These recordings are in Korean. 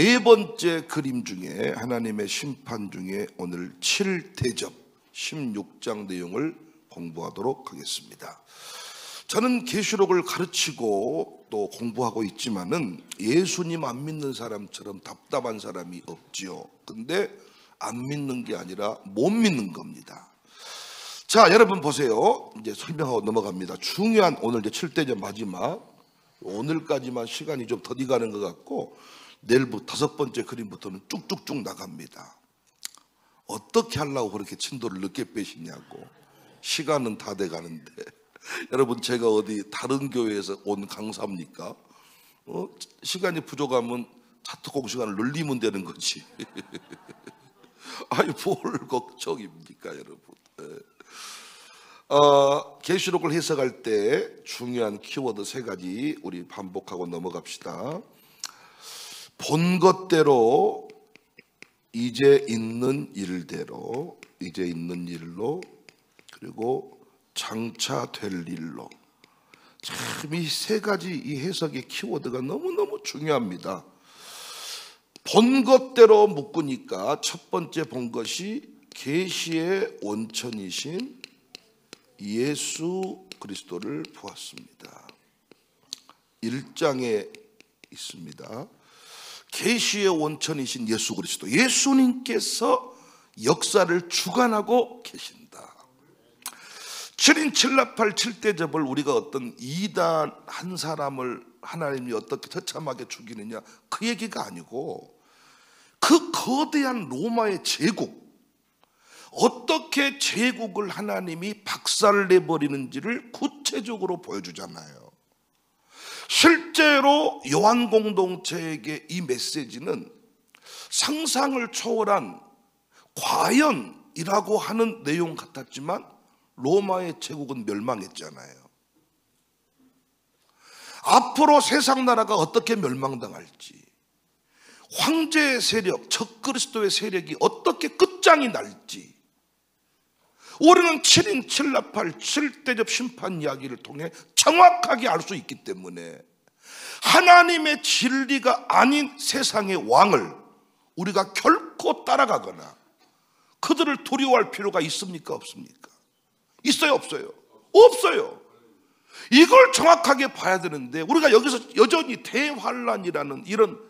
네 번째 그림 중에 하나님의 심판 중에 오늘 7대접 16장 내용을 공부하도록 하겠습니다. 저는 계시록을 가르치고 또 공부하고 있지만은 예수님 안 믿는 사람처럼 답답한 사람이 없지요. 근데 안 믿는 게 아니라 못 믿는 겁니다. 자, 여러분 보세요. 이제 설명하고 넘어갑니다. 중요한 오늘 이제 7대접 마지막, 오늘까지만 시간이 좀 더디 가는 것 같고 내일부터 다섯 번째 그림부터는 쭉쭉쭉 나갑니다. 어떻게 하려고 그렇게 진도를 늦게 빼시냐고. 시간은 다 돼 가는데 여러분, 제가 어디 다른 교회에서 온 강사입니까? 시간이 부족하면 차트 공시간을 늘리면 되는 거지. 아니 뭘 걱정입니까 여러분. 계시록을 해석할 때 중요한 키워드 세 가지 우리 반복하고 넘어갑시다. 본 것대로, 이제 있는 일대로, 이제 있는 일로, 그리고 장차 될 일로. 참 이 세 가지 이 해석의 키워드가 너무너무 중요합니다. 본 것대로 묶으니까 첫 번째 본 것이 계시의 원천이신 예수 그리스도를 보았습니다. 1장에 있습니다. 계시의 원천이신 예수 그리스도, 예수님께서 역사를 주관하고 계신다. 7인 7나팔 7대접을 우리가 어떤 이단 한 사람을 하나님이 어떻게 처참하게 죽이느냐 그 얘기가 아니고, 그 거대한 로마의 제국, 어떻게 제국을 하나님이 박살내버리는지를 구체적으로 보여주잖아요. 실제로 요한 공동체에게 이 메시지는 상상을 초월한 과연이라고 하는 내용 같았지만 로마의 제국은 멸망했잖아요. 앞으로 세상 나라가 어떻게 멸망당할지, 황제의 세력, 적그리스도의 세력이 어떻게 끝장이 날지 우리는 7인 7나팔 7대접 심판 이야기를 통해 정확하게 알 수 있기 때문에 하나님의 진리가 아닌 세상의 왕을 우리가 결코 따라가거나 그들을 두려워할 필요가 있습니까 없습니까? 있어요 없어요? 없어요. 이걸 정확하게 봐야 되는데 우리가 여기서 여전히 대환란이라는 이런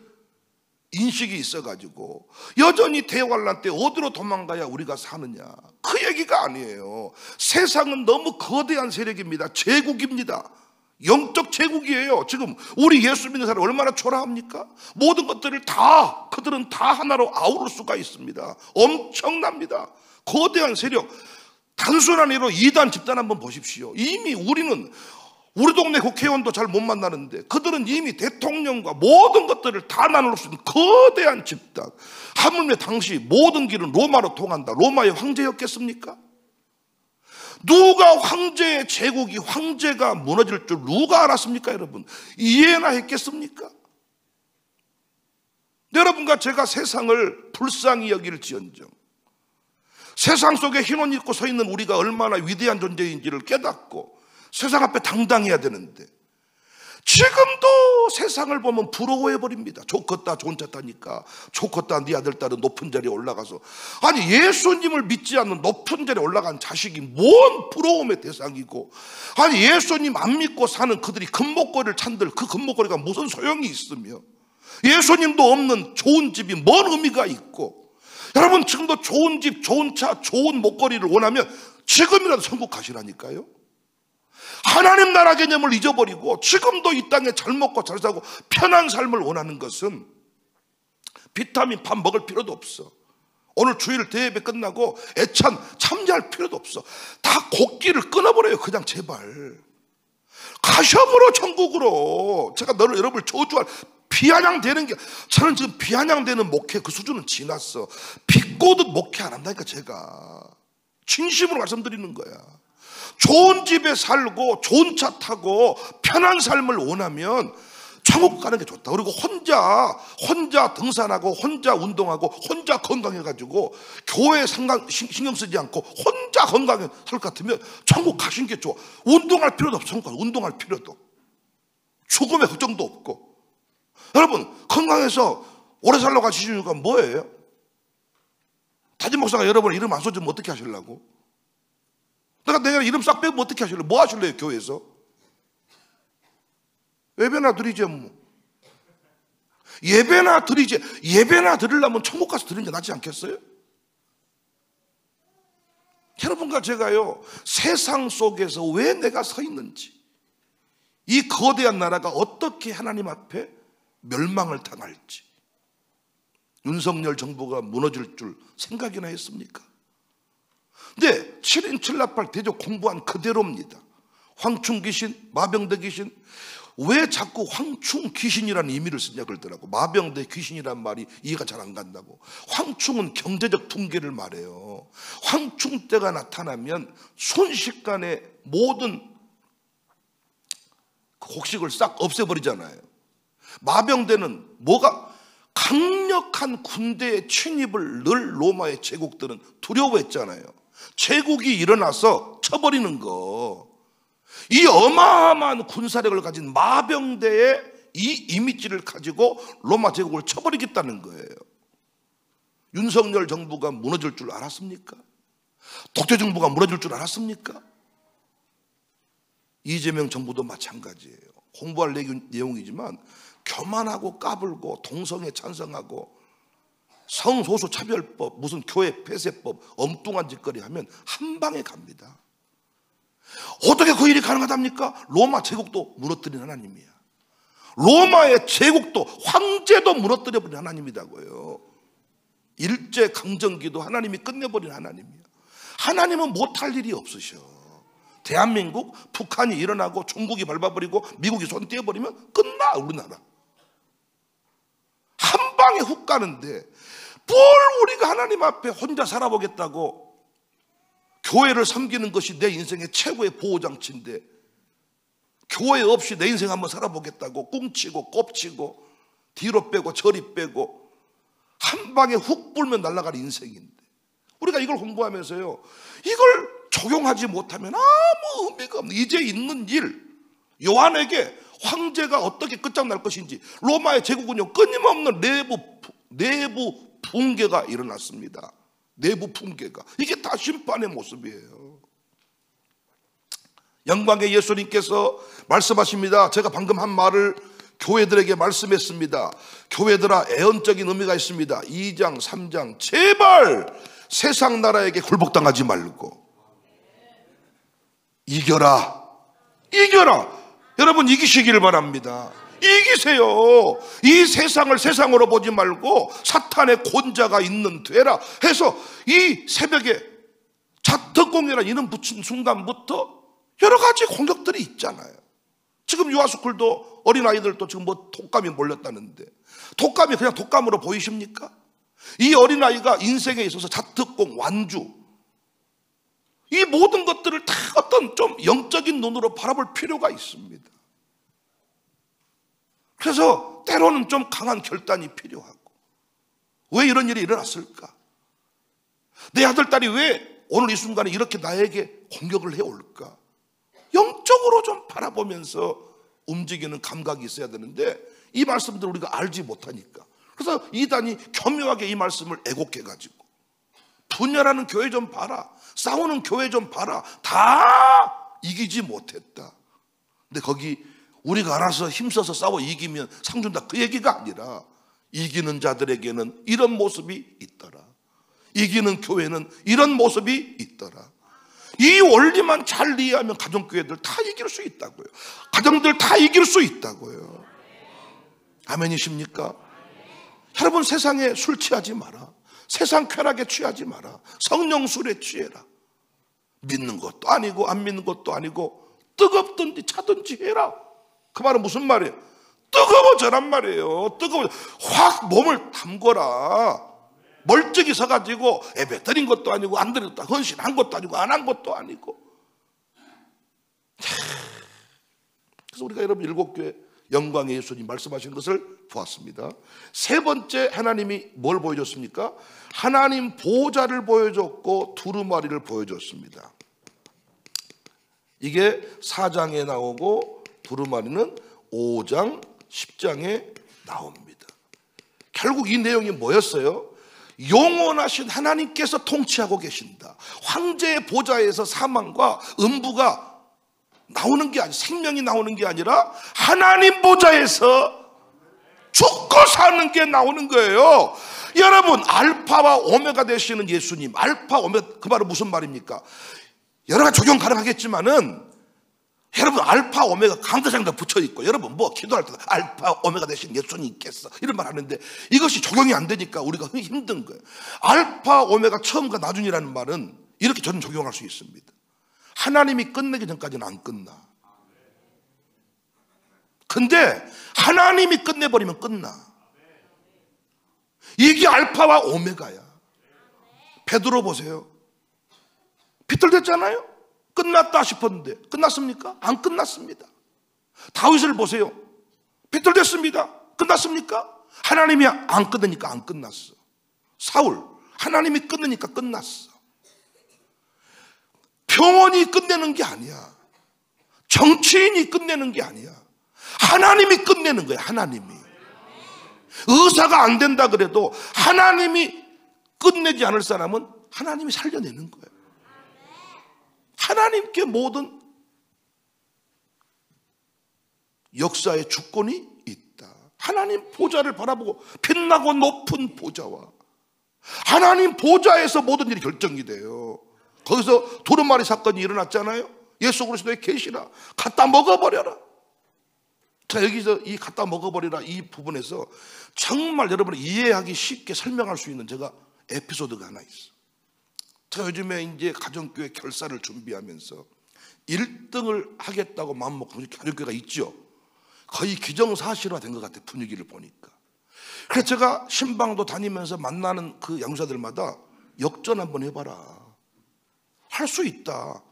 인식이 있어가지고 여전히 대환란 때 어디로 도망가야 우리가 사느냐, 그 얘기가 아니에요. 세상은 너무 거대한 세력입니다. 제국입니다. 영적 제국이에요. 지금 우리 예수 믿는 사람이 얼마나 초라합니까? 모든 것들을 다 그들은 다 하나로 아우를 수가 있습니다. 엄청납니다. 거대한 세력. 단순한 예로 이단 집단 한번 보십시오. 이미 우리 동네 국회의원도 잘 못 만나는데 그들은 이미 대통령과 모든 것들을 다 나눌 수 있는 거대한 집단. 하물며 당시 모든 길은 로마로 통한다. 로마의 황제였겠습니까? 누가 황제의 제국이, 황제가 무너질 줄 누가 알았습니까 여러분? 이해나 했겠습니까? 여러분과 제가 세상을 불쌍히 여길지언정 세상 속에 흰 옷 입고 서 있는 우리가 얼마나 위대한 존재인지를 깨닫고 세상 앞에 당당해야 되는데 지금도 세상을 보면 부러워해버립니다. 좋겠다, 좋은 차 타니까. 좋겠다, 네 아들 딸은 높은 자리에 올라가서. 아니 예수님을 믿지 않는 높은 자리에 올라간 자식이 뭔 부러움의 대상이고, 아니 예수님 안 믿고 사는 그들이 금목걸이를 찬들 그 금목걸이가 무슨 소용이 있으며, 예수님도 없는 좋은 집이 뭔 의미가 있고. 여러분 지금도 좋은 집, 좋은 차, 좋은 목걸이를 원하면 지금이라도 천국 가시라니까요. 하나님 나라 개념을 잊어버리고 지금도 이 땅에 잘 먹고 잘 사고 편한 삶을 원하는 것은 비타민 밥 먹을 필요도 없어. 오늘 주일 대예배 끝나고 애찬 참여할 필요도 없어. 다 곡기를 끊어버려요. 그냥 제발 가셔버려 천국으로. 제가 여러분을 저주할 비아냥되는 게, 저는 지금 비아냥되는 목회 그 수준은 지났어. 비꼬듯 목회 안 한다니까. 제가 진심으로 말씀드리는 거야. 좋은 집에 살고 좋은 차 타고 편한 삶을 원하면 천국 가는 게 좋다. 그리고 혼자 등산하고 혼자 운동하고 혼자 건강해가지고 교회 신경 쓰지 않고 혼자 건강해 살 것 같으면 천국 가신 게 좋아. 운동할 필요도 없어. 운동할 필요도, 죽음의 걱정도 없고. 여러분 건강해서 오래 살라고 하시는 이유가 뭐예요? 담임 목사가 여러분 이름 안 써주면 어떻게 하시려고? 내가 이름 싹 빼면 어떻게 하실래요? 뭐 하실래요 교회에서? 예배나 드리지 뭐. 예배나 드리지. 예배나 드리려면 천국 가서 드리는 게 낫지 않겠어요? 여러분과 제가요, 세상 속에서 왜 내가 서 있는지, 이 거대한 나라가 어떻게 하나님 앞에 멸망을 당할지, 윤석열 정부가 무너질 줄 생각이나 했습니까? 근데 7인 7나팔 대적 공부한 그대로입니다. 황충 귀신, 마병대 귀신. 왜 자꾸 황충 귀신이라는 의미를 쓰냐 그러더라고. 마병대 귀신이란 말이 이해가 잘 안 간다고. 황충은 경제적 붕괴를 말해요. 황충 때가 나타나면 순식간에 모든 곡식을 싹 없애버리잖아요. 마병대는 뭐가? 강력한 군대의 침입을 늘 로마의 제국들은 두려워했잖아요. 제국이 일어나서 쳐버리는 거. 이 어마어마한 군사력을 가진 마병대의 이 이미지를 가지고 로마 제국을 쳐버리겠다는 거예요. 윤석열 정부가 무너질 줄 알았습니까? 독재 정부가 무너질 줄 알았습니까? 이재명 정부도 마찬가지예요. 공부할 내용이지만 교만하고 까불고 동성애 찬성하고 성소수 차별법, 무슨 교회 폐쇄법, 엉뚱한 짓거리 하면 한 방에 갑니다. 어떻게 그 일이 가능하답니까? 로마 제국도 무너뜨린 하나님이야. 로마의 제국도, 황제도 무너뜨려버린 하나님이라고요. 일제강점기도 하나님이 끝내버린 하나님이야. 하나님은 못할 일이 없으셔. 대한민국, 북한이 일어나고 중국이 밟아버리고 미국이 손 떼어버리면 끝나 우리나라. 한 방에 훅 가는데 뭘 우리가 하나님 앞에 혼자 살아보겠다고, 교회를 섬기는 것이 내 인생의 최고의 보호장치인데 교회 없이 내 인생 한번 살아보겠다고 꿍치고 꼽치고 뒤로 빼고 저리 빼고 한 방에 훅 불면 날아갈 인생인데, 우리가 이걸 공부하면서요, 이걸 적용하지 못하면 아무 의미가 없는, 이제 있는 일, 요한에게 황제가 어떻게 끝장날 것인지, 로마의 제국은요 끊임없는 내부 붕괴가 일어났습니다. 내부 붕괴가. 이게 다 심판의 모습이에요. 영광의 예수님께서 말씀하십니다. 제가 방금 한 말을 교회들에게 말씀했습니다. 교회들아, 애언적인 의미가 있습니다. 2장 3장 제발 세상 나라에게 굴복당하지 말고 이겨라. 여러분 이기시기를 바랍니다. 이기세요. 이 세상을 세상으로 보지 말고 사탄의 권자가 있는 되라 해서 이 새벽에 자특공이라는 이름 붙인 순간부터 여러 가지 공격들이 있잖아요. 지금 유아스쿨도 어린아이들도 지금 뭐 독감이 몰렸다는데, 독감이 그냥 독감으로 보이십니까? 이 어린아이가 인생에 있어서 자특공, 완주, 이 모든 것들을 다 어떤 좀 영적인 눈으로 바라볼 필요가 있습니다. 그래서 때로는 좀 강한 결단이 필요하고, 왜 이런 일이 일어났을까? 내 아들, 딸이 왜 오늘 이 순간에 이렇게 나에게 공격을 해올까? 영적으로 좀 바라보면서 움직이는 감각이 있어야 되는데 이 말씀들을 우리가 알지 못하니까, 그래서 이단이 교묘하게 이 말씀을 애곡해가지고 분열하는 교회 좀 봐라, 싸우는 교회 좀 봐라, 다 이기지 못했다. 근데 거기 우리가 알아서 힘써서 싸워 이기면 상 준다, 그 얘기가 아니라 이기는 자들에게는 이런 모습이 있더라. 이기는 교회는 이런 모습이 있더라. 이 원리만 잘 이해하면 가정교회들 다 이길 수 있다고요. 가정들 다 이길 수 있다고요. 아멘이십니까? 여러분, 세상에 술 취하지 마라. 세상 쾌락에 취하지 마라. 성령 술에 취해라. 믿는 것도 아니고 안 믿는 것도 아니고 뜨겁든지 차든지 해라. 그 말은 무슨 말이에요? 뜨거워져란 말이에요. 확 몸을 담궈라. 멀쩡히 서가지고 예배 드린 것도 아니고 안 드렸다, 헌신한 것도 아니고 안 한 것도 아니고. 그래서 우리가 여러분 일곱 교회 영광의 예수님 말씀하신 것을 보았습니다. 세 번째, 하나님이 뭘 보여줬습니까? 하나님 보좌를 보여줬고 두루마리를 보여줬습니다. 이게 4장에 나오고 두루마리는 5장 10장에 나옵니다. 결국 이 내용이 뭐였어요? 영원하신 하나님께서 통치하고 계신다. 황제의 보좌에서 사망과 음부가 나오는 게 아니라, 생명이 나오는 게 아니라 하나님 보좌에서 죽고 사는 게 나오는 거예요. 여러분, 알파와 오메가 되시는 예수님, 알파 오메가, 그 말은 무슨 말입니까? 여러 가지 적용 가능하겠지만은, 여러분, 알파 오메가 강대상도 붙여 있고, 여러분 뭐 기도할 때 알파 오메가 되신 예수님께서 이런 말 하는데, 이것이 적용이 안 되니까 우리가 힘든 거예요. 알파 오메가 처음과 나중이라는 말은 이렇게 저는 적용할 수 있습니다. 하나님이 끝내기 전까지는 안 끝나. 근데 하나님이 끝내버리면 끝나. 이게 알파와 오메가야. 베드로 보세요. 비틀댔잖아요. 끝났다 싶었는데 끝났습니까? 안 끝났습니다. 다윗을 보세요. 비틀댔습니다. 끝났습니까? 하나님이 안 끝내니까 안 끝났어. 사울, 하나님이 끝내니까 끝났어. 병원이 끝내는 게 아니야. 정치인이 끝내는 게 아니야. 하나님이 끝내는 거야. 하나님이. 의사가 안 된다 그래도 하나님이 끝내지 않을 사람은 하나님이 살려내는 거예요. 하나님께 모든 역사의 주권이 있다. 하나님 보좌를 바라보고 빛나고 높은 보좌와 하나님 보좌에서 모든 일이 결정이 돼요. 거기서 두루마리 사건이 일어났잖아요. 예수 그리스도의 계시라, 갖다 먹어버려라. 자, 여기서 이 갖다 먹어버리라 이 부분에서 정말 여러분이 이해하기 쉽게 설명할 수 있는 제가 에피소드가 하나 있어. 제가 요즘에 이제 가정교회 결사를 준비하면서 1등을 하겠다고 마음먹고 가정교회가 있죠. 거의 기정사실화 된 것 같아, 분위기를 보니까. 그래서 제가 신방도 다니면서 만나는 그 양수자들마다 역전 한번 해봐라, 할 수 있다.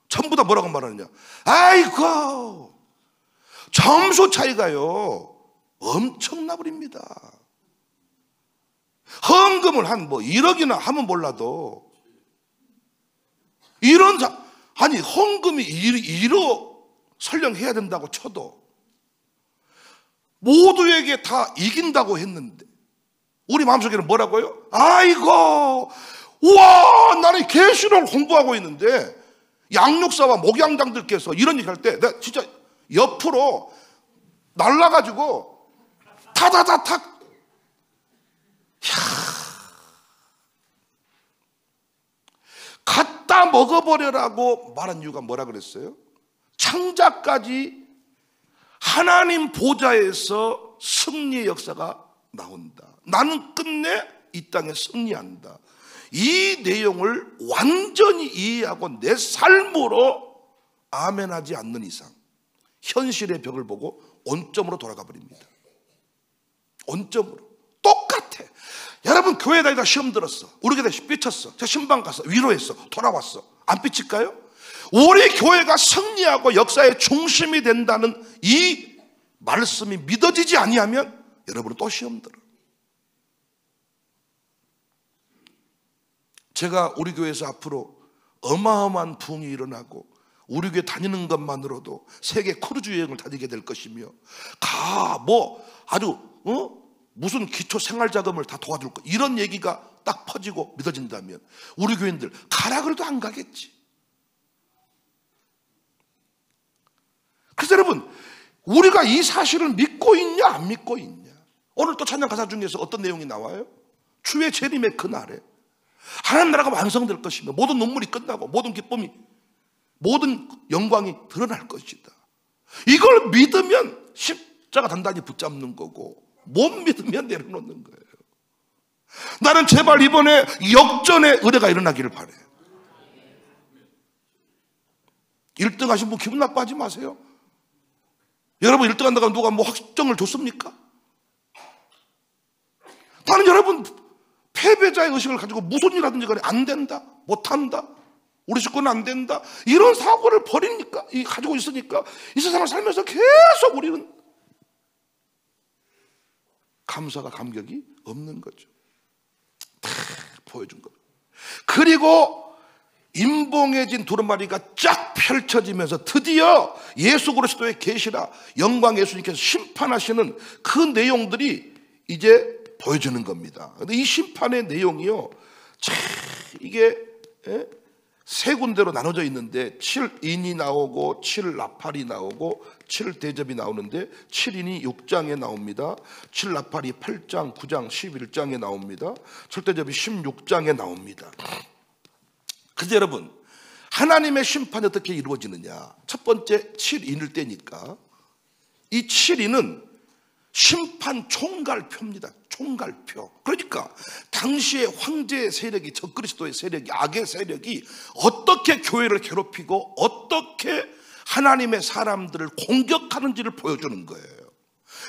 전부 다 뭐라고 말하느냐, 아이고 점수 차이가요 엄청나 버립니다. 헌금을 한 뭐 1억이나 하면 몰라도 아니 헌금이 1억 설령 해야 된다고 쳐도 모두에게 다 이긴다고 했는데 우리 마음속에는 뭐라고요? 아이고, 우와, 나는 계시록을 공부하고 있는데 양육사와 목양장들께서 이런 얘기 할 때 내가 진짜 옆으로 날라가지고 타다다탁, 갖다 먹어버려라고 말한 이유가 뭐라 그랬어요? 창자까지 하나님 보좌에서 승리의 역사가 나온다. 나는 끝내 이 땅에 승리한다. 이 내용을 완전히 이해하고 내 삶으로 아멘하지 않는 이상 현실의 벽을 보고 원점으로 돌아가 버립니다. 원점으로. 똑같아. 여러분 교회 다니다 시험 들었어, 우리 교회 삐쳤어, 제가 신방 가서 위로했어, 돌아왔어. 안 삐칠까요? 우리 교회가 승리하고 역사의 중심이 된다는 이 말씀이 믿어지지 아니하면 여러분은 또 시험 들어. 제가 우리 교회에서 앞으로 어마어마한 부흥이 일어나고 우리 교회 다니는 것만으로도 세계 크루즈 여행을 다니게 될 것이며 아주 무슨 기초 생활자금을 다 도와줄 거, 이런 얘기가 딱 퍼지고 믿어진다면 우리 교인들 가라 그래도 안 가겠지. 그래서 여러분, 우리가 이 사실을 믿고 있냐 안 믿고 있냐. 오늘 또 찬양 가사 중에서 어떤 내용이 나와요? 주의 재림의 그날에 하나님 나라가 완성될 것이며 모든 눈물이 끝나고 모든 기쁨이, 모든 영광이 드러날 것이다. 이걸 믿으면 십자가 단단히 붙잡는 거고 못 믿으면 내려놓는 거예요. 나는 제발 이번에 역전의 의뢰가 일어나기를 바라요. 1등 하신 분 기분 나빠하지 마세요. 여러분 1등 한다고 누가 뭐 확정을 줬습니까? 나는 여러분 패배자의 의식을 가지고 무슨 일 하든지 간에 안 된다, 못한다, 우리 식구는 안 된다, 이런 사고를 버리니까, 가지고 있으니까 이 세상을 살면서 계속 우리는 감사가 감격이 없는 거죠. 다 보여준 거. 그리고 임봉해진 두루마리가 쫙 펼쳐지면서 드디어 예수 그리스도의 계시라, 영광 예수님께서 심판하시는 그 내용들이 이제 보여주는 겁니다. 근데 이 심판의 내용이요, 참 이게 세 군데로 나눠져 있는데 7인이 나오고 7나팔이 나오고 7대접이 나오는데 7인이 6장에 나옵니다. 7나팔이 8장, 9장, 11장에 나옵니다. 7대접이 16장에 나옵니다. 그런데 여러분, 하나님의 심판이 어떻게 이루어지느냐? 첫 번째 7인을 떼니까 이 7인은 심판 총괄표입니다. 총괄표. 그러니까 당시의 황제의 세력이, 적그리스도의 세력이, 악의 세력이 어떻게 교회를 괴롭히고 어떻게 하나님의 사람들을 공격하는지를 보여주는 거예요.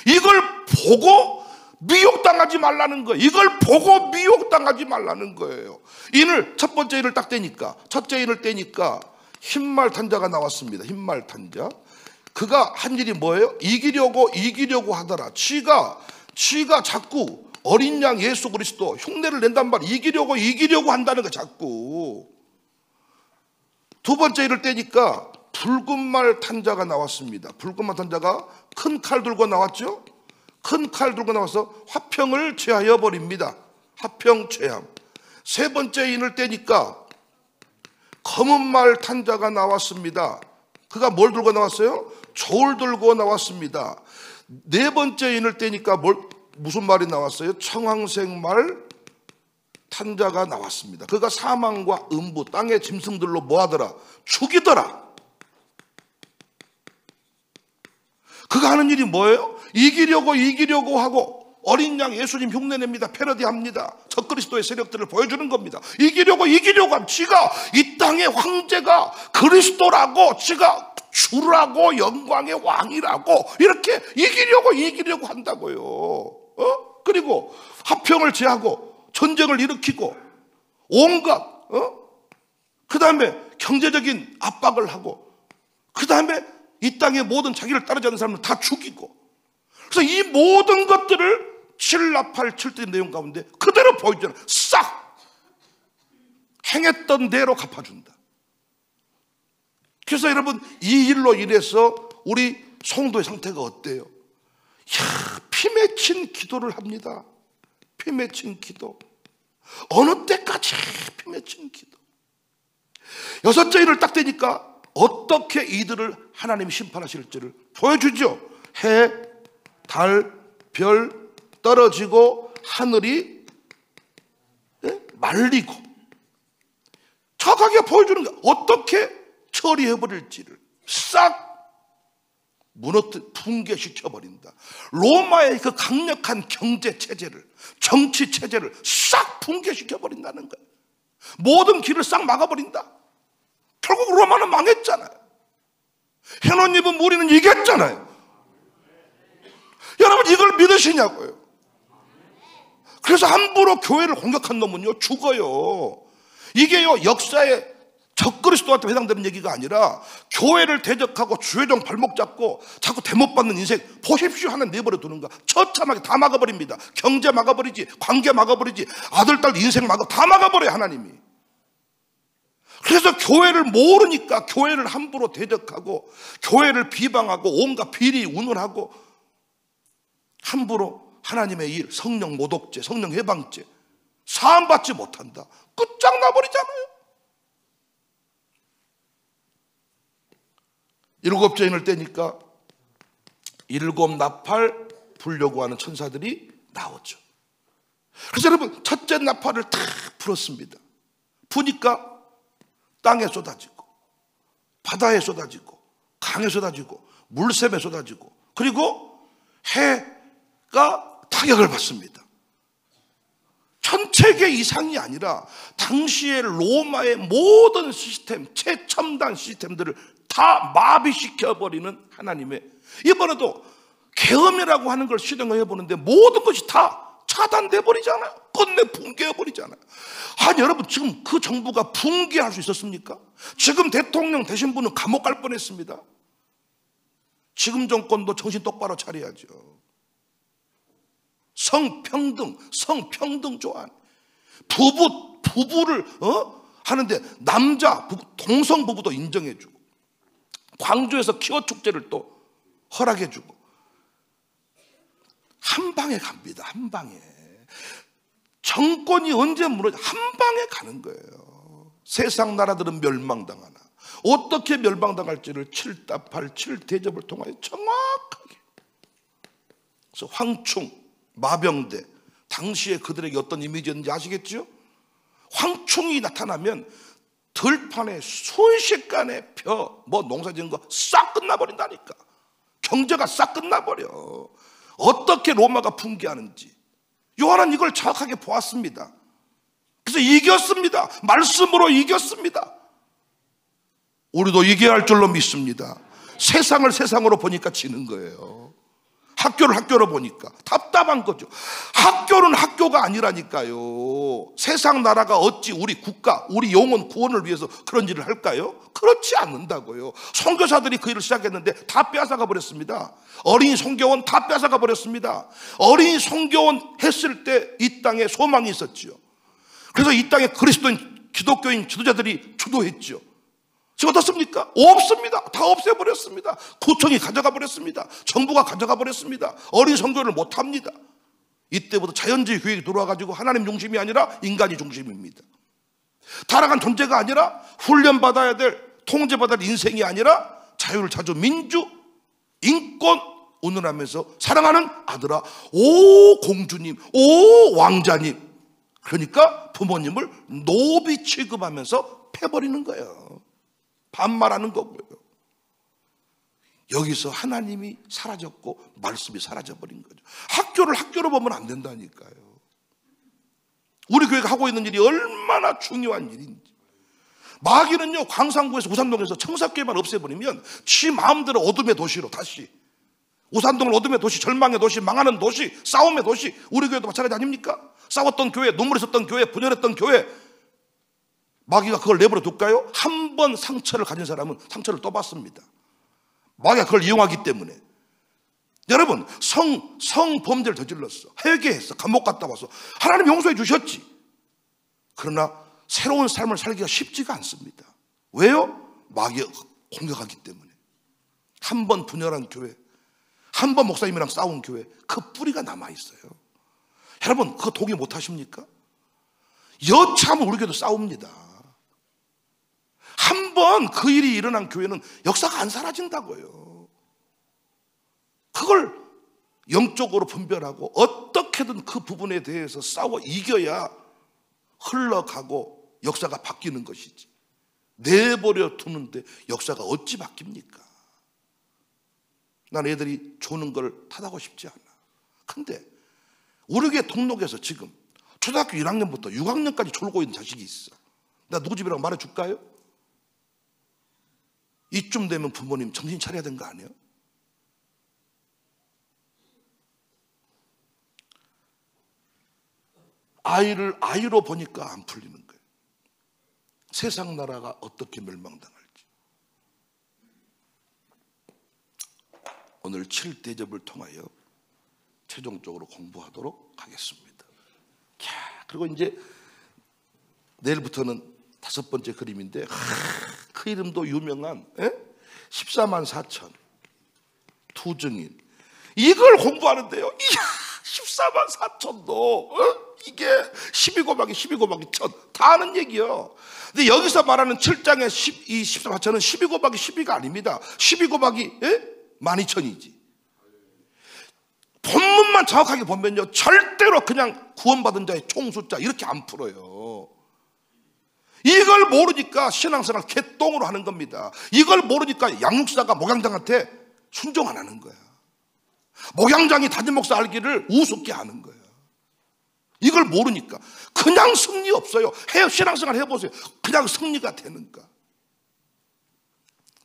이걸 보고 미혹당하지 말라는 거예요. 이걸 보고 미혹당하지 말라는 거예요. 인을, 첫 번째 인을 딱 떼니까, 첫째 인을 떼니까 흰말 탄자가 나왔습니다. 흰말 탄자. 그가 한 일이 뭐예요? 이기려고 하더라. 지가 자꾸 어린 양 예수 그리스도 흉내를 낸단 말이에요. 이기려고 한다는 거 자꾸. 두 번째 일을 떼니까 붉은 말 탄자가 나왔습니다. 붉은 말 탄자가 큰 칼 들고 나왔죠. 큰 칼 들고 나와서 화평을 제하여 버립니다. 화평 제함. 세 번째 인을 떼니까 검은 말 탄자가 나왔습니다. 그가 뭘 들고 나왔어요? 저울 들고 나왔습니다. 네 번째 인을 떼니까 무슨 말이 나왔어요? 청황색 말 탄자가 나왔습니다. 그가 사망과 음부, 땅의 짐승들로 뭐하더라? 죽이더라. 그가 하는 일이 뭐예요? 이기려고 하고 어린 양 예수님 흉내냅니다. 패러디합니다. 적그리스도의 세력들을 보여주는 겁니다. 이기려고 하면 지가 이 땅의 황제가 그리스도라고, 지가 주라고, 영광의 왕이라고 이렇게 이기려고 한다고요. 그리고 화평을 제하고 전쟁을 일으키고 온갖 그 다음에 경제적인 압박을 하고, 그 다음에 이 땅의 모든 자기를 따르지 않는 사람을 다 죽이고. 그래서 이 모든 것들을 7나팔 7대 내용 가운데 그대로 보여주잖아요. 싹 행했던 대로 갚아준다. 그래서 여러분, 이 일로 인해서 우리 성도의 상태가 어때요? 피 맺힌 기도를 합니다. 피 맺힌 기도. 어느 때까지 피 맺힌 기도. 여섯째 일을 딱 되니까 어떻게 이들을 하나님이 심판하실지를 보여주죠. 해, 달, 별 떨어지고 하늘이 말리고 정확하게 보여주는 거예요. 어떻게 처리해버릴지를 싹 붕괴시켜버린다. 로마의 그 강력한 경제체제를, 정치체제를 싹 붕괴시켜버린다는 거예요. 모든 길을 싹 막아버린다. 결국 로마는 망했잖아요. 헤롯 입은 무리는 이겼잖아요. 여러분, 이걸 믿으시냐고요? 그래서 함부로 교회를 공격한 놈은요 죽어요. 이게요 역사의 적그리스도한테 해당되는 얘기가 아니라 교회를 대적하고 주회종 발목 잡고 자꾸 대못 받는 인생 보십시오 하나 내버려 두는가. 처참하게 다 막아버립니다. 경제 막아버리지, 관계 막아버리지, 아들 딸 인생 다 막아버려요 하나님이. 그래서 교회를 모르니까 교회를 함부로 대적하고 교회를 비방하고 온갖 비리 운운하고 함부로 하나님의 일, 성령 모독죄, 성령 해방죄 사함받지 못한다. 끝장나버리잖아요. 일곱째 인을 떼니까 일곱 나팔 불려고 하는 천사들이 나오죠. 그래서 여러분, 첫째 나팔을 다 불었습니다. 부니까 땅에 쏟아지고 바다에 쏟아지고 강에 쏟아지고 물샘에 쏟아지고, 그리고 해가 타격을 받습니다. 천체계 이상이 아니라 당시의 로마의 모든 시스템, 최첨단 시스템들을 다 마비시켜버리는 하나님의, 이번에도 계엄이라고 하는 걸 실행해보는데 모든 것이 다 차단돼 버리잖아요. 끝내 붕괴해 버리잖아요. 아니 여러분, 지금 그 정부가 붕괴할 수 있었습니까? 지금 대통령 되신 분은 감옥 갈 뻔했습니다. 지금 정권도 정신 똑바로 차려야죠. 성평등 조안. 부부를 하는데 남자 부부, 동성 부부도 인정해주고, 광주에서 키워 축제를 또 허락해주고, 한 방에 갑니다. 한 방에. 정권이 언제 무너져? 한 방에 가는 거예요. 세상 나라들은 멸망당하나 어떻게 멸망당할지를 7답8 7대접을 통하여 정확하게. 그래서 황충, 마병대, 당시에 그들에게 어떤 이미지였는지 아시겠죠? 황충이 나타나면 들판에 순식간에 농사 지은 거 싹 끝나버린다니까. 경제가 싹 끝나버려. 어떻게 로마가 붕괴하는지 요한은 이걸 정확하게 보았습니다. 그래서 이겼습니다. 말씀으로 이겼습니다. 우리도 이겨야 할 줄로 믿습니다. 세상을 세상으로 보니까 지는 거예요. 학교를 학교로 보니까 답답한 거죠. 학교는 학교가 아니라니까요. 세상 나라가 어찌 우리 국가, 우리 영혼 구원을 위해서 그런 일을 할까요? 그렇지 않는다고요. 선교사들이 그 일을 시작했는데 다 빼앗아가 버렸습니다. 어린이 선교원 다 빼앗아가 버렸습니다. 어린이 선교원 했을 때 이 땅에 소망이 있었죠. 그래서 이 땅에 그리스도인, 기독교인 지도자들이 주도했죠. 지금 어떻습니까? 없습니다. 다 없애버렸습니다. 구청이 가져가 버렸습니다. 정부가 가져가 버렸습니다. 어린 선교를 못합니다. 이때부터 자연주의 교육이 들어와가지고 하나님 중심이 아니라 인간이 중심입니다. 타락한 존재가 아니라 훈련받아야 될, 통제받아야 될 인생이 아니라 자유를 자주 민주, 인권 운운하면서 사랑하는 아들아, 오 공주님, 오 왕자님. 그러니까 부모님을 노비 취급하면서 패버리는 거예요. 반말하는 거고요. 여기서 하나님이 사라졌고 말씀이 사라져버린 거죠. 학교를 학교로 보면 안 된다니까요. 우리 교회가 하고 있는 일이 얼마나 중요한 일인지. 마귀는요, 광산구에서 우산동에서 청사교회만 없애버리면 지 마음대로 어둠의 도시로 다시, 우산동을 어둠의 도시, 절망의 도시, 망하는 도시, 싸움의 도시. 우리 교회도 마찬가지 아닙니까? 싸웠던 교회, 눈물이 섰던 교회, 분열했던 교회, 마귀가 그걸 내버려 둘까요? 한 번 상처를 가진 사람은 상처를 또 받습니다. 마귀가 그걸 이용하기 때문에. 여러분, 성범죄를 저질렀어. 회개했어. 감옥 갔다 와서 하나님 용서해 주셨지. 그러나 새로운 삶을 살기가 쉽지가 않습니다. 왜요? 마귀가 공격하기 때문에. 한 번 분열한 교회, 한 번 목사님이랑 싸운 교회, 그 뿌리가 남아있어요. 여러분, 그거 동의 못하십니까? 여차하면 우리 교회도 싸웁니다. 한 번 그 일이 일어난 교회는 역사가 안 사라진다고요. 그걸 영적으로 분별하고 어떻게든 그 부분에 대해서 싸워 이겨야 흘러가고 역사가 바뀌는 것이지. 내버려 두는데 역사가 어찌 바뀝니까? 난 애들이 조는 걸 탓하고 싶지 않아. 근데 우리 교회 동록에서 지금 초등학교 1학년부터 6학년까지 졸고 있는 자식이 있어. 나 누구 집이라고 말해줄까요? 이쯤 되면 부모님 정신 차려야 되는 거 아니에요? 아이를 아이로 보니까 안 풀리는 거예요. 세상 나라가 어떻게 멸망당할지. 오늘 7대접을 통하여 최종적으로 공부하도록 하겠습니다. 그리고 이제 내일부터는 5번째 그림인데, 그 이름도 유명한 14만 4천 투증인, 이걸 공부하는데요. 이야, 14만 4천도 이게 12 곱하기 12 곱하기 1000 다 아는 얘기요. 근데 여기서 말하는 7장의 14만 4천은 12 곱하기 12가 아닙니다. 12 곱하기 12,000이지. 본문만 정확하게 보면요, 절대로 그냥 구원받은 자의 총 숫자 이렇게 안 풀어요. 이걸 모르니까 신앙생활 개똥으로 하는 겁니다. 이걸 모르니까 양육사가 목양장한테 순종 안 하는 거야. 목양장이 담임 목사 알기를 우습게 하는 거야. 이걸 모르니까 그냥 승리 없어요. 신앙생활 해보세요. 그냥 승리가 되는가.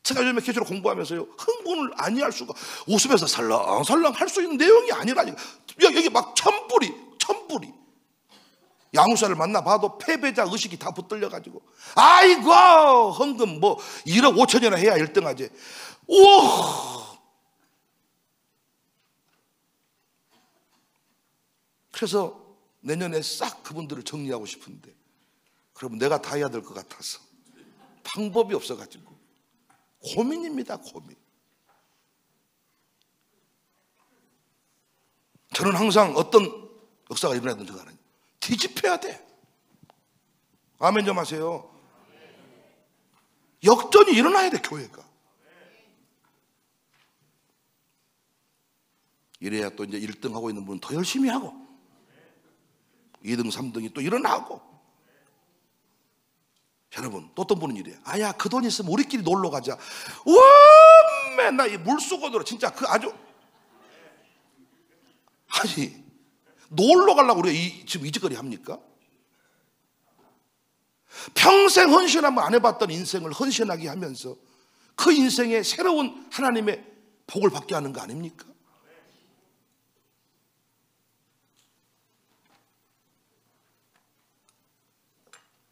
제가 요즘에 계시록 공부하면서요, 흥분을 아니할 수가, 웃으면서 살랑살랑 할 수 있는 내용이 아니라니까. 여기 막 천불이 양육사를 만나봐도 패배자 의식이 다 붙들려가지고, 아이고 헌금 뭐 1억 5천이나 해야 1등하지. 오! 그래서 내년에 싹 그분들을 정리하고 싶은데, 그러면 내가 다 해야 될 것 같아서 방법이 없어가지고 고민입니다. 고민. 저는 항상 어떤 역사가 일어나든지 간에 뒤집혀야 돼. 아멘 좀 하세요. 역전이 일어나야 돼, 교회가. 이래야 또 이제 1등 하고 있는 분은 더 열심히 하고 2등, 3등이 또 일어나고. 여러분, 또 어떤 분은 이래요. 아야, 그 돈 있으면 우리끼리 놀러 가자. 와, 맨날 이 물수건으로 진짜 그 아주, 아니, 놀러 가려고 우리가 지금 이 짓거리 합니까? 평생 헌신 한번 안 해봤던 인생을 헌신하게 하면서 그 인생에 새로운 하나님의 복을 받게 하는 거 아닙니까?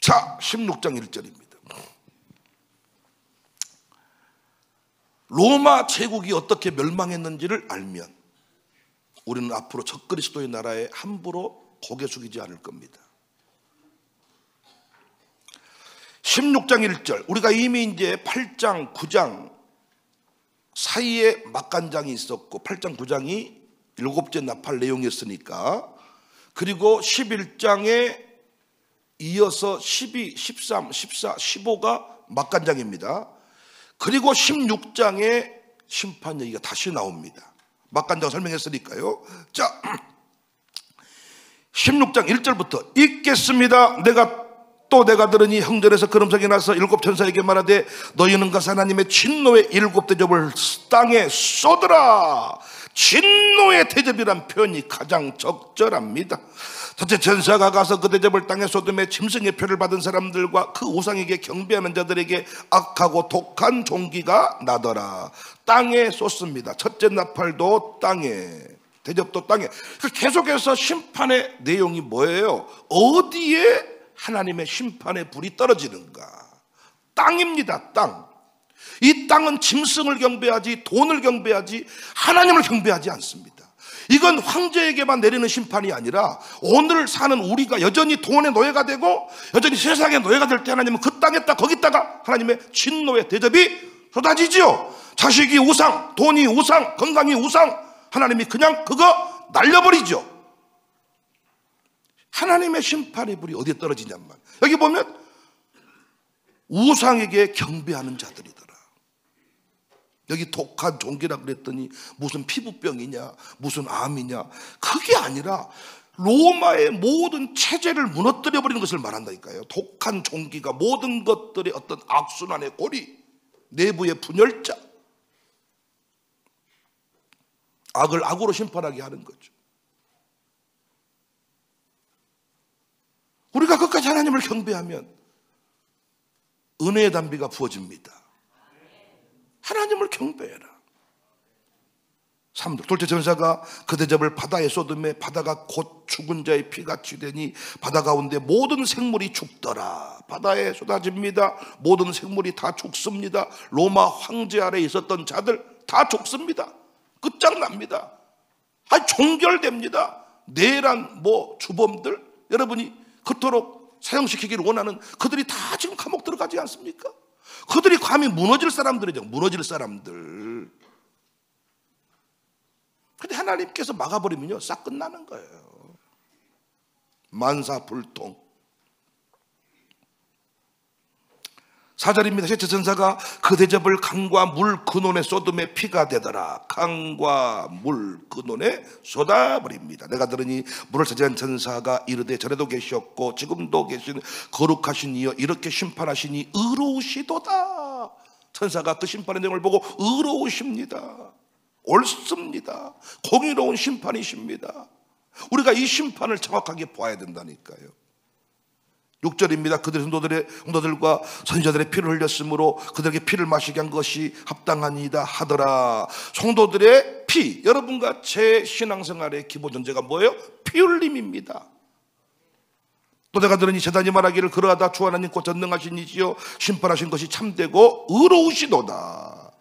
자, 16장 1절입니다. 로마 제국이 어떻게 멸망했는지를 알면 우리는 앞으로 적그리스도의 나라에 함부로 고개 숙이지 않을 겁니다. 16장 1절, 우리가 이미 이제 8장, 9장 사이에 막간장이 있었고 8장, 9장이 7째 나팔 내용이었으니까, 그리고 11장에 이어서 12, 13, 14, 15가 막간장입니다. 그리고 16장에 심판 얘기가 다시 나옵니다. 막간장 설명했으니까요. 자, 16장 1절부터 읽겠습니다. 내가 들으니 형전에서 걸음성이 나서 7 천사에게 말하되 너희는 가서 하나님의 진노의 7 대접을 땅에 쏟으라. 진노의 대접이란 표현이 가장 적절합니다. 첫째 천사가 가서 그 대접을 땅에 쏟음에 짐승의 표를 받은 사람들과 그 우상에게 경배하는 자들에게 악하고 독한 종기가 나더라. 땅에 쏟습니다. 첫째 나팔도 땅에, 대접도 땅에. 계속해서 심판의 내용이 뭐예요? 어디에 하나님의 심판의 불이 떨어지는가? 땅입니다. 땅. 이 땅은 짐승을 경배하지 돈을 경배하지 하나님을 경배하지 않습니다. 이건 황제에게만 내리는 심판이 아니라 오늘 사는 우리가 여전히 돈의 노예가 되고 여전히 세상의 노예가 될 때 하나님은 그 땅에다 거기다가 하나님의 진노의 대접이 쏟아지지요. 자식이 우상, 돈이 우상, 건강이 우상, 하나님이 그냥 그거 날려버리죠. 하나님의 심판의 불이 어디에 떨어지냔 말. 여기 보면 우상에게 경배하는 자들이더라. 여기 독한 종기라 그랬더니 무슨 피부병이냐 무슨 암이냐, 그게 아니라 로마의 모든 체제를 무너뜨려 버리는 것을 말한다니까요. 독한 종기가 모든 것들의 어떤 악순환의 고리, 내부의 분열자, 악을 악으로 심판하게 하는 거죠. 우리가 끝까지 하나님을 경배하면 은혜의 담비가 부어집니다. 하나님을 경배해라. 3절, 둘째 천사가 그 대접을 바다에 쏟음에 바다가 곧 죽은 자의 피같이 되니 바다 가운데 모든 생물이 죽더라. 바다에 쏟아집니다. 모든 생물이 다 죽습니다. 로마 황제 아래에 있었던 자들 다 죽습니다. 끝장납니다. 종결됩니다. 내란 주범들, 여러분이 그토록 사형시키기를 원하는 그들이 다 지금 감옥 들어가지 않습니까? 그들이 감히 무너질 사람들이죠. 무너질 사람들. 근데 하나님께서 막아버리면요 싹 끝나는 거예요. 만사불통. 4절입니다. 셋째 천사가 그 대접을 강과 물 근원에 쏟음에 피가 되더라. 강과 물 근원에 쏟아버립니다. 내가 들으니 물을 차지한 천사가 이르되 전에도 계셨고 지금도 계신 거룩하신 이여 이렇게 심판하시니 의로우시도다. 천사가 그 심판의 내용을 보고 의로우십니다. 옳습니다. 공의로운 심판이십니다. 우리가 이 심판을 정확하게 봐야 된다니까요. 6절입니다. 그들의 성도들과 선지자들의 피를 흘렸으므로 그들에게 피를 마시게 한 것이 합당하니이다 하더라. 성도들의 피, 여러분과 제 신앙생활의 기본 전제가 뭐예요? 피 흘림입니다. 또 내가 들으니 제단이 말하기를 그러하다 주 하나님 곧 전능하신 이시여 심판하신 것이 참되고 의로우시도다.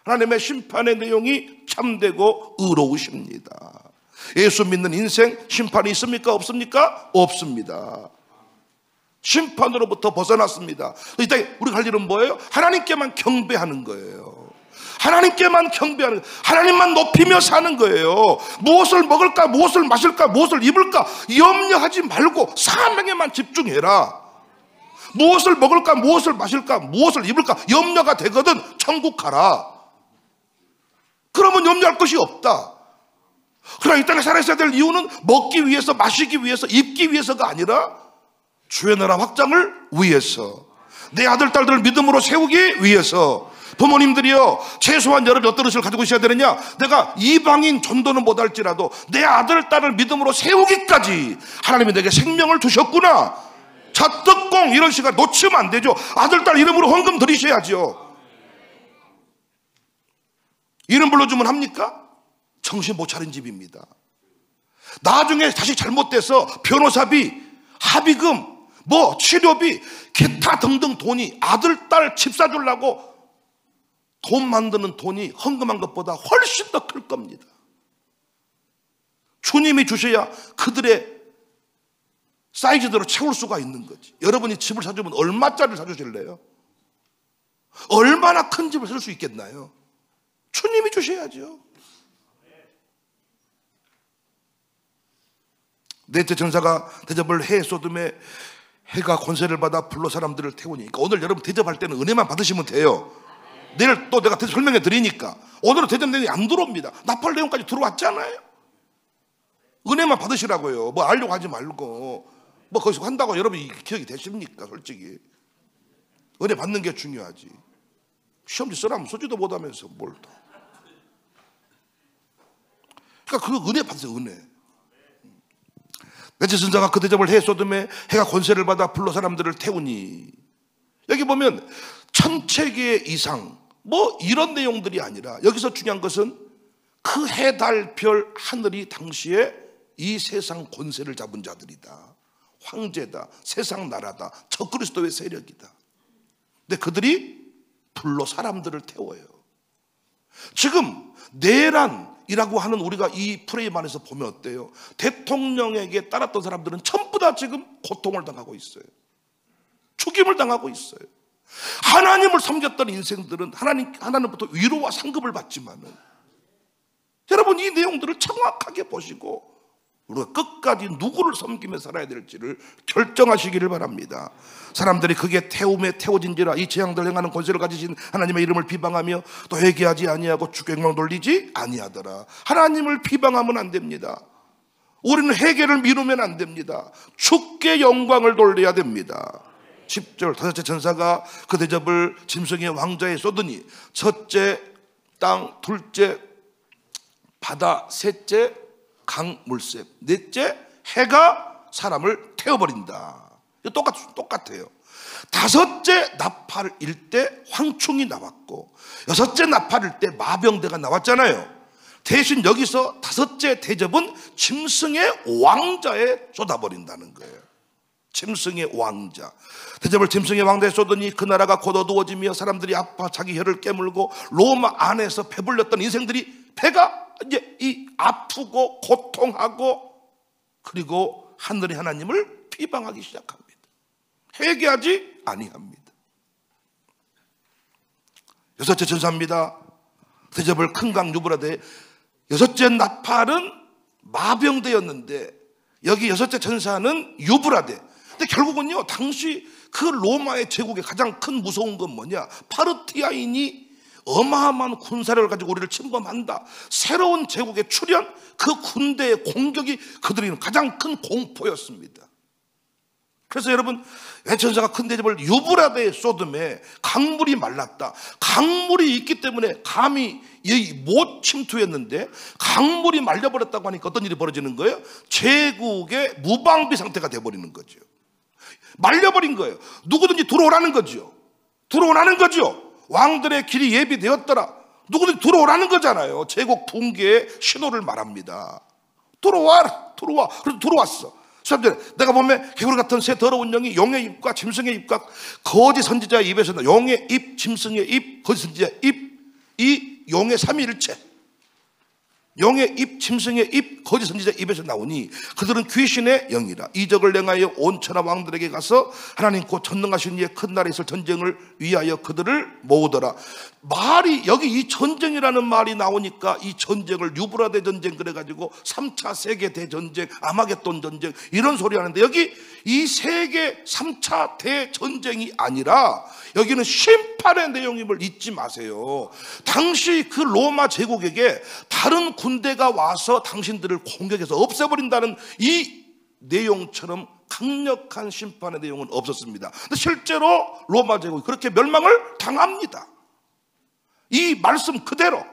하나님의 심판의 내용이 참되고 의로우십니다. 예수 믿는 인생 심판이 있습니까? 없습니까? 없습니다. 심판으로부터 벗어났습니다. 이때 우리가 할 일은 뭐예요? 하나님께만 경배하는 거예요. 하나님께만 경배하는 거예요. 하나님만 높이며 사는 거예요. 무엇을 먹을까, 무엇을 마실까, 무엇을 입을까 염려하지 말고 사명에만 집중해라. 무엇을 먹을까, 무엇을 마실까, 무엇을 입을까 염려가 되거든 천국 가라. 그러면 염려할 것이 없다. 그러나 이 땅에 살아있어야 될 이유는 먹기 위해서, 마시기 위해서, 입기 위해서가 아니라 주의 나라 확장을 위해서, 내 아들, 딸들을 믿음으로 세우기 위해서. 부모님들이요, 최소한 여러분 어떤 의식을 가지고 있어야 되느냐? 내가 이방인 전도는 못할지라도 내 아들, 딸을 믿음으로 세우기까지 하나님이 내게 생명을 주셨구나. 자떡공 이런 시간 놓치면 안 되죠. 아들, 딸 이름으로 헌금 드리셔야죠. 이름 불러주면 합니까? 정신 못 차린 집입니다. 나중에 자식 잘못돼서 변호사비, 합의금, 뭐 치료비, 기타 등등 돈이, 아들, 딸 집 사주려고 돈 만드는 돈이 헌금한 것보다 훨씬 더 클 겁니다. 주님이 주셔야 그들의 사이즈대로 채울 수가 있는 거지. 여러분이 집을 사주면 얼마짜리를 사주실래요? 얼마나 큰 집을 살 수 있겠나요? 주님이 주셔야죠. 넷째 전사가 대접을 해 소돔에 해가 권세를 받아 불로 사람들을 태우니. 그러니까 오늘 여러분 대접할 때는 은혜만 받으시면 돼요. 내일 또 내가 대접 설명해 드리니까. 오늘은 대접 내용이 안 들어옵니다. 나팔 내용까지 들어왔잖아요. 은혜만 받으시라고요. 뭐 알려고 하지 말고. 뭐 거기서 한다고 여러분이 기억이 되십니까? 솔직히 은혜 받는 게 중요하지. 시험지 쓰라면 쓰지도 못하면서 뭘 또. 그러니까 그 은혜 받으세요. 은혜. 넷째 전사가 그 대접을 해 소돔에 해가 권세를 받아 불로 사람들을 태우니. 여기 보면 1000체계 이상 뭐 이런 내용들이 아니라 여기서 중요한 것은 그 해, 달, 별, 하늘이 당시에 이 세상 권세를 잡은 자들이다. 황제다, 세상 나라다, 적그리스도의 세력이다. 근데 그들이 불로 사람들을 태워요. 지금 내란이라고 하는 우리가 이 프레임 안에서 보면 어때요? 대통령에게 따랐던 사람들은 전부 다 지금 고통을 당하고 있어요. 죽임을 당하고 있어요. 하나님을 섬겼던 인생들은 하나님부터 위로와 상급을 받지만은, 여러분 이 내용들을 정확하게 보시고 우리가 끝까지 누구를 섬기며 살아야 될지를 결정하시기를 바랍니다. 사람들이 그게 태움에 태워진지라 이 재앙들 행하는 권세를 가지신 하나님의 이름을 비방하며 또 회개하지 아니하고 주께 영광 돌리지 아니하더라. 하나님을 비방하면 안 됩니다. 우리는 회개를 미루면 안 됩니다. 주께 영광을 돌려야 됩니다. 10절 다섯째 전사가 그 대접을 짐승의 왕자에 쏟으니 첫째 땅, 둘째 바다, 셋째 강물샘, 넷째 해가 사람을 태워버린다. 똑같아요. 다섯째 나팔일 때 황충이 나왔고 여섯째 나팔일 때 마병대가 나왔잖아요. 대신 여기서 다섯째 대접은 짐승의 왕자에 쏟아버린다는 거예요. 짐승의 왕자. 대접을 짐승의 왕자에 쏟으니 그 나라가 곧 어두워지며 사람들이 아파 자기 혀를 깨물고 로마 안에서 배불렸던 인생들이 배가 이제 이 아프고 고통하고 그리고 하늘의 하나님을 비방하기 시작합니다. 회개하지 아니합니다. 여섯째 전사입니다. 대접을 큰 강 유브라데. 여섯째 나팔은 마병대였는데 여기 여섯째 전사는 유브라데. 근데 결국은요, 당시 그 로마의 제국의 가장 큰 무서운 건 뭐냐? 파르티아인이 어마어마한 군사력을 가지고 우리를 침범한다. 새로운 제국의 출현, 그 군대의 공격이 그들에게는 가장 큰 공포였습니다. 그래서 여러분, 전사가 큰 대접을 유브라데에 쏟음에 강물이 말랐다. 강물이 있기 때문에 감히 못 침투했는데 강물이 말려버렸다고 하니까 어떤 일이 벌어지는 거예요? 제국의 무방비 상태가 돼버리는 거죠. 말려버린 거예요. 누구든지 들어오라는 거죠. 들어오라는 거죠. 왕들의 길이 예비되었더라. 누구든지 들어오라는 거잖아요. 제국 붕괴의 신호를 말합니다. 들어와. 그래서 들어왔어. 내가 보면 개구리 같은 새 더러운 영이 용의 입과 짐승의 입과 거짓 선지자의 입에서 나. 용의 입, 짐승의 입, 거짓 선지자의 입, 이 용의 삼위일체. 용의 입, 짐승의 입, 거짓 선지자 입에서 나오니 그들은 귀신의 영이라. 이적을 행하여 온 천하 왕들에게 가서 하나님 곧 전능하신 이의 큰 나라에 있을 전쟁을 위하여 그들을 모으더라. 말이 여기 이 전쟁이라는 말이 나오니까 이 전쟁을 유브라데 전쟁 그래가지고 3차 세계 대전쟁, 아마겟돈 전쟁 이런 소리 하는데, 여기 이 세계 3차 대전쟁이 아니라 여기는 심판의 내용임을 잊지 마세요. 당시 그 로마 제국에게 다른 군대가 와서 당신들을 공격해서 없애버린다는 이 내용처럼 강력한 심판의 내용은 없었습니다. 근데 실제로 로마 제국이 그렇게 멸망을 당합니다. 이 말씀 그대로.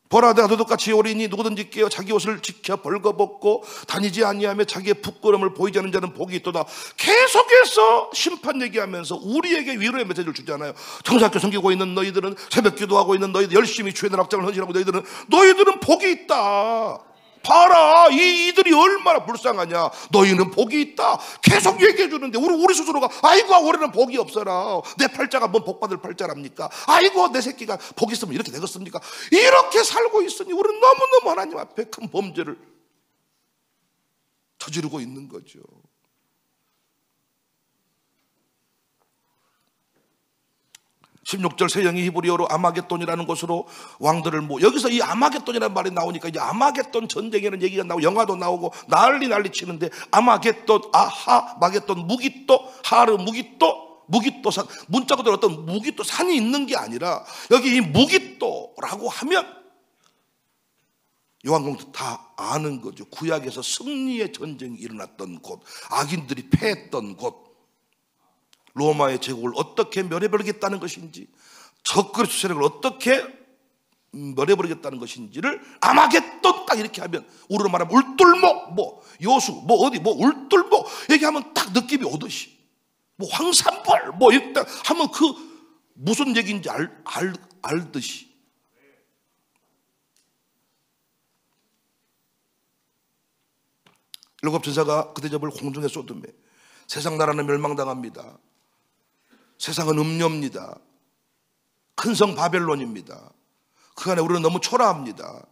보라, 내가 도둑같이 오리니 누구든지 깨어 자기 옷을 지켜 벌거벗고 다니지 아니하며 자기의 부끄러움을 보이지 않는 자는 복이 있도다. 계속해서 심판 얘기하면서 우리에게 위로의 메시지를 주잖아요. 청사학교 섬기고 있는 너희들은, 새벽 기도하고 있는 너희들, 열심히 주의 나라 확장을 헌신하고 너희들은 복이 있다. 봐라, 이들이 얼마나 불쌍하냐. 너희는 복이 있다. 계속 얘기해 주는데 우리 스스로가 아이고 올해는 복이 없어라. 내 팔자가 뭔 복받을 팔자랍니까? 아이고 내 새끼가 복 있으면 이렇게 되겠습니까? 이렇게 살고 있으니 우리는 너무너무 하나님 앞에 큰 범죄를 저지르고 있는 거죠. 16절 새 영이 히브리어로 아마겟돈이라는 곳으로 왕들을 여기서 이 아마겟돈이라는 말이 나오니까 이제 아마겟돈 전쟁이라는 얘기가 나오고 영화도 나오고 난리 치는데, 아마겟돈, 아하 마겟돈, 무기또, 하르 무기또 산, 문자 그대로 어떤 무기또 산이 있는 게 아니라 여기 이 무기또라고 하면 요한공도 다 아는 거죠. 구약에서 승리의 전쟁이 일어났던 곳, 악인들이 패했던 곳, 로마의 제국을 어떻게 멸해버리겠다는 것인지, 적그리스도 세력을 어떻게 멸해버리겠다는 것인지를 아마겟돈 딱 이렇게 하면, 우리로 말하면 울뚫목, 여수, 어디, 울뚫목 얘기하면 딱 느낌이 오듯이, 황산벌, 일단 하면 그 무슨 얘기인지 알듯이. 일곱 천사가 그 대접을 공중에 쏟으며 세상 나라는 멸망당합니다. 세상은 음료입니다. 큰 성 바벨론입니다. 그 안에 우리는 너무 초라합니다.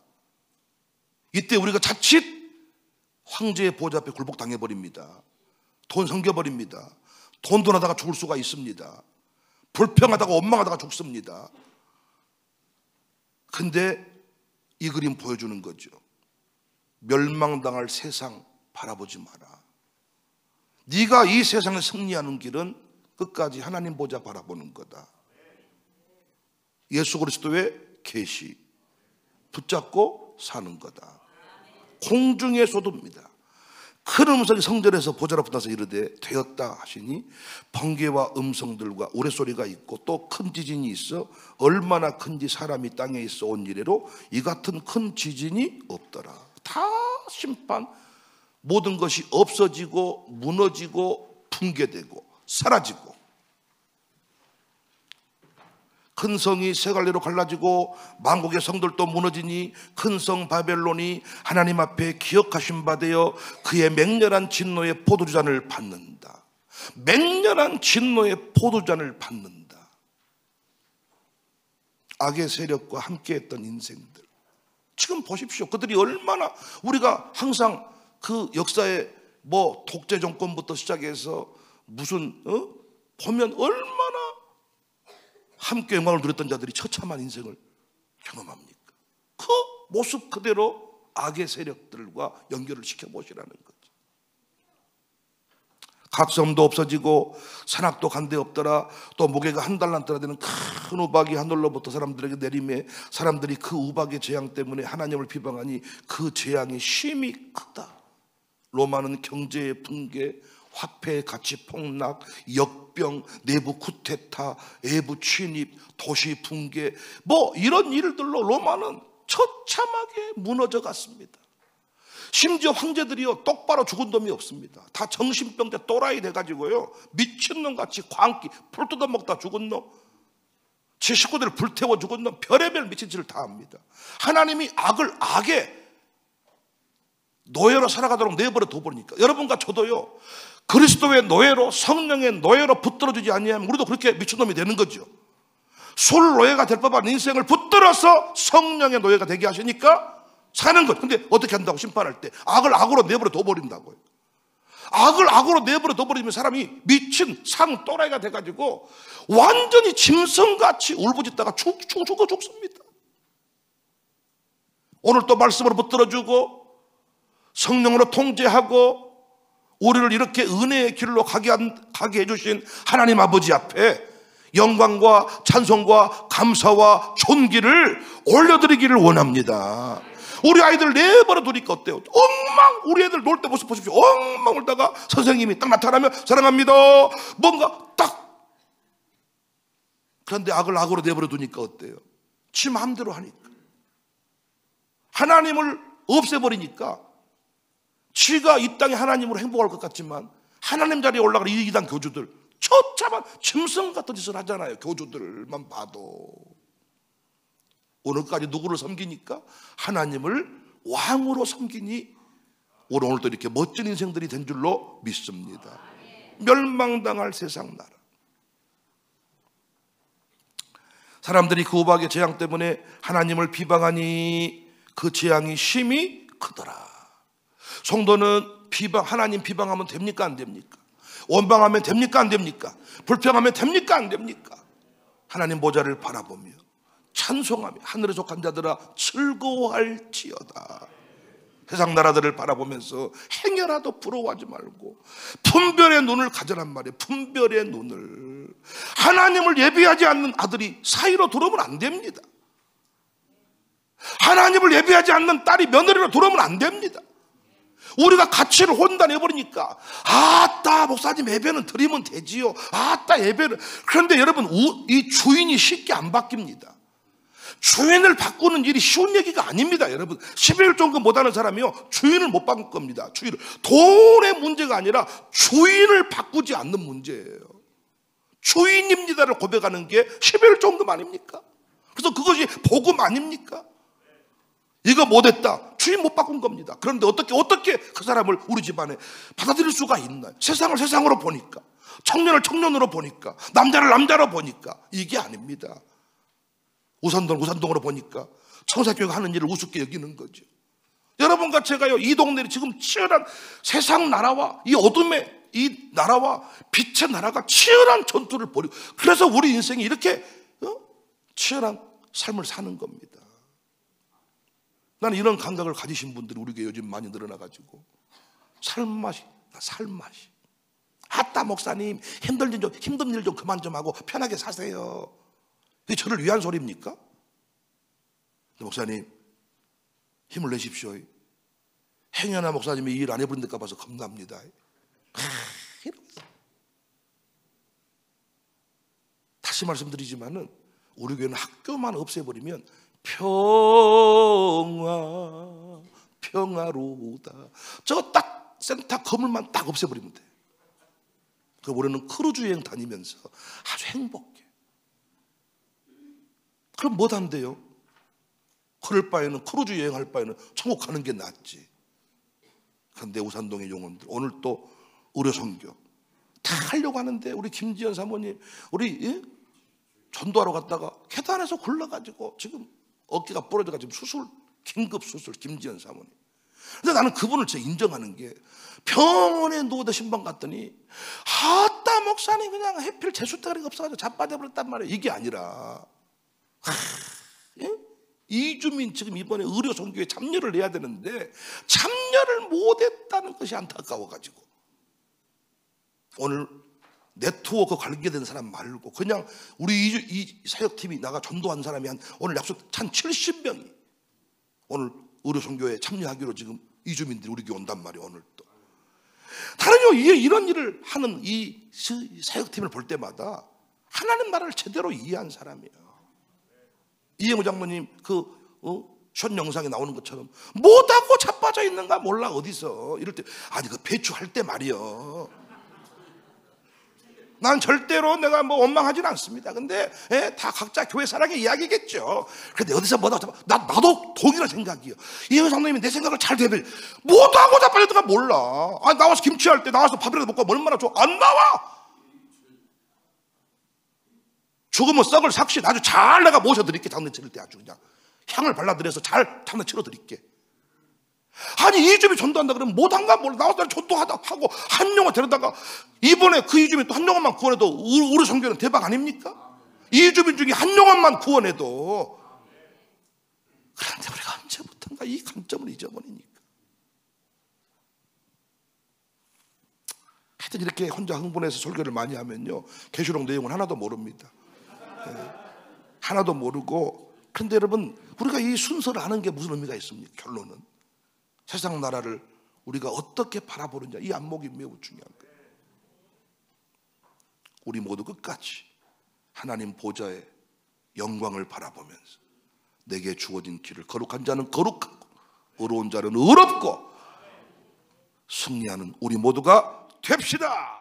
이때 우리가 자칫 황제의 보좌 앞에 굴복당해버립니다. 돈 섬겨버립니다. 돈하다가 죽을 수가 있습니다. 불평하다가 원망하다가 죽습니다. 근데 이 그림 보여주는 거죠. 멸망당할 세상 바라보지 마라. 네가 이 세상에 승리하는 길은 끝까지 하나님 보좌 바라보는 거다. 예수 그리스도의 계시 붙잡고 사는 거다. 공중에 쏟습니다. 큰 음성이 성전에서 보좌로 붙어서 이르되 되었다 하시니 번개와 음성들과 우레소리가 있고 또 큰 지진이 있어 얼마나 큰지 사람이 땅에 있어 온 이래로 이 같은 큰 지진이 없더라. 다 심판, 모든 것이 없어지고 무너지고 붕괴되고 사라지고, 큰 성이 세 갈래로 갈라지고 만국의 성들도 무너지니 큰 성 바벨론이 하나님 앞에 기억하신 바 되어 그의 맹렬한 진노의 포도주잔을 받는다. 맹렬한 진노의 포도주잔을 받는다. 악의 세력과 함께했던 인생들, 지금 보십시오. 그들이 얼마나, 우리가 항상 그 역사에 독재 정권부터 시작해서 무슨 보면 얼마나 함께 영광을 누렸던 자들이 처참한 인생을 경험합니까? 그 모습 그대로 악의 세력들과 연결을 시켜보시라는 거죠. 각섬도 없어지고 산악도 간데 없더라. 또 무게가 한 달란트나 되는 큰 우박이 하늘로부터 사람들에게 내리매 사람들이 그 우박의 재앙 때문에 하나님을 비방하니 그 재앙이 심히 크다. 로마는 경제의 붕괴, 화폐의 가치 폭락, 역병, 내부 쿠데타, 외부 침입, 도시 붕괴, 이런 일들로 로마는 처참하게 무너져 갔습니다. 심지어 황제들이요 똑바로 죽은 놈이 없습니다. 다 정신병자 또라이 돼가지고요 미친놈같이 광기 풀 뜯어먹다 죽은 놈, 제 식구들을 불태워 죽은 놈, 별의별 미친 짓을 다 합니다. 하나님이 악을 악에 노예로 살아가도록 내버려 둬버리니까 여러분과 저도요 그리스도의 노예로, 성령의 노예로 붙들어주지 아니하면 우리도 그렇게 미친놈이 되는 거죠. 술 노예가 될 법한 인생을 붙들어서 성령의 노예가 되게 하시니까 사는 것. 근데 어떻게 한다고? 심판할 때 악을 악으로 내버려 둬버린다고요. 악을 악으로 내버려 둬버리면 사람이 미친 상 또라이가 돼가지고 완전히 짐승같이 울부짖다가 죽습니다. 오늘 또 말씀으로 붙들어주고 성령으로 통제하고 우리를 이렇게 은혜의 길로 가게 해주신 하나님 아버지 앞에 영광과 찬송과 감사와 존귀를 올려드리기를 원합니다. 우리 아이들 내버려 두니까 어때요? 엉망. 우리 애들 놀 때 모습 보십시오. 엉망 울다가 선생님이 딱 나타나면 사랑합니다 뭔가 딱. 그런데 악을 악으로 내버려 두니까 어때요? 지 마음대로 하니까. 하나님을 없애버리니까 지가 이 땅에 하나님으로 행복할 것 같지만 하나님 자리에 올라갈 이단 교주들 처참한 짐승 같은 짓을 하잖아요. 교주들만 봐도. 오늘까지 누구를 섬기니까? 하나님을 왕으로 섬기니 우리 오늘도 이렇게 멋진 인생들이 된 줄로 믿습니다. 멸망당할 세상 나라. 사람들이 그 우박의 재앙 때문에 하나님을 비방하니 그 재앙이 심히 크더라. 성도는 하나님 비방하면 됩니까? 안 됩니까? 원망하면 됩니까? 안 됩니까? 불평하면 됩니까? 안 됩니까? 하나님 보좌를 바라보며 찬송하며 하늘에 속한 자들아 즐거워할지어다. 세상 나라들을 바라보면서 행여라도 부러워하지 말고 분별의 눈을 가져란 말이에요. 분별의 눈을. 하나님을 예비하지 않는 아들이 사이로 들어오면 안 됩니다. 하나님을 예비하지 않는 딸이 며느리로 들어오면 안 됩니다. 우리가 가치를 혼단해버리니까 아따 목사님 예배는 드리면 되지요. 아따 예배는. 그런데 여러분 이 주인이 쉽게 안 바뀝니다. 주인을 바꾸는 일이 쉬운 얘기가 아닙니다. 여러분 11일 종금 못하는 사람이요 주인을 못 바꿀 겁니다. 주인을. 돈의 문제가 아니라 주인을 바꾸지 않는 문제예요. 주인입니다를 고백하는 게 11일 종금 아닙니까? 그래서 그것이 복음 아닙니까? 이거 못했다. 주인 못 바꾼 겁니다. 그런데 어떻게 그 사람을 우리 집안에 받아들일 수가 있나요? 세상을 세상으로 보니까, 청년을 청년으로 보니까, 남자를 남자로 보니까 이게 아닙니다. 우산동으로 보니까 청사교회가 하는 일을 우습게 여기는 거죠. 여러분과 제가요 이 동네에 지금 치열한 세상 나라와 이 어둠의 이 나라와 빛의 나라가 치열한 전투를 벌이고, 그래서 우리 인생이 이렇게 치열한 삶을 사는 겁니다. 나는 이런 감각을 가지신 분들이 우리 교회 요즘 많이 늘어나가지고 살맛이 아따 목사님 힘든 일 좀 그만 좀 하고 편하게 사세요. 이게 저를 위한 소리입니까? 목사님 힘을 내십시오. 행여나 목사님이 일 안 해버린 데가 봐서 겁납니다. 다시 말씀드리지만은 우리 교회는 학교만 없애버리면 평화로우다. 저거 딱 센터 건물만 딱 없애버리면 돼. 그 우리는 크루즈 여행 다니면서 아주 행복해. 그럼 뭐 한대요? 그럴 바에는 크루즈 여행할 바에는 천국 가는 게 낫지. 그런데 우산동의 영혼들 오늘 또 의료 선교 다 하려고 하는데 우리 김지연 사모님 우리 전도하러 갔다가 계단에서 굴러가지고 지금 어깨가 부러져가지고 긴급 수술 김지연 사모님. 근데 나는 그분을 진짜 인정하는 게 병원에 누워서 신방 갔더니 아따 목사님 그냥 해필 재수태가리가 없어가지고 자빠져버렸단 말이에요. 이게 아니라 이주민 지금 이번에 의료 선교에 참여를 해야 되는데 참여를 못했다는 것이 안타까워가지고 오늘 네트워크 관계된 사람 말고 그냥 우리 이 사역팀이 나가 전도한 사람이 오늘 약속 한 70명이 오늘 의료 선교에 참여하기로 지금 이주민들이 우리 교회 온단 말이에요. 오늘 또 다른요 이런 일을 하는 이 사역팀을 볼 때마다 하나님 나라를 제대로 이해한 사람이에요. 이영우 장모님 션 영상에 나오는 것처럼 못하고 자빠져 있는가 몰라 어디서 이럴 때 아니 그 배추할 때 말이요. 난 절대로 내가 뭐 원망하지는 않습니다. 근데 다 각자 교회 사랑의 이야기겠죠. 그런데 어디서 뭐다 나도 동일한 생각이에요. 이영우 장모님이 내 생각을 잘 대변 못하고 자빠졌는가 몰라. 아니 나와서 김치할 때 나와서 밥이라도 먹고 얼마나 좋아. 안 나와. 죽으면 썩을 삭신 아주 잘 내가 모셔드릴게. 장례 치를 때 아주 그냥 향을 발라드려서 잘 장례 치러드릴게. 아니 이주민 전도한다 그러면 못한가 몰라. 나와서 전도하다 하고 한 영혼 데려다가 이번에 그 이주민 또 한 영혼만 구원해도 우리 선교는 대박 아닙니까? 이주민 중에 한 영혼만 구원해도. 그런데 우리가 언제부턴가 이 관점을 잊어버리니까. 하여튼 이렇게 혼자 흥분해서 설교를 많이 하면요, 계시록 내용은 하나도 모릅니다. 하나도 모르고. 그런데 여러분, 우리가 이 순서를 아는 게 무슨 의미가 있습니까? 결론은 세상 나라를 우리가 어떻게 바라보느냐, 이 안목이 매우 중요한 거예요. 우리 모두 끝까지 하나님 보좌의 영광을 바라보면서 내게 주어진 길을 거룩한 자는 거룩하고 의로운 자는 의롭고 승리하는 우리 모두가 됩시다.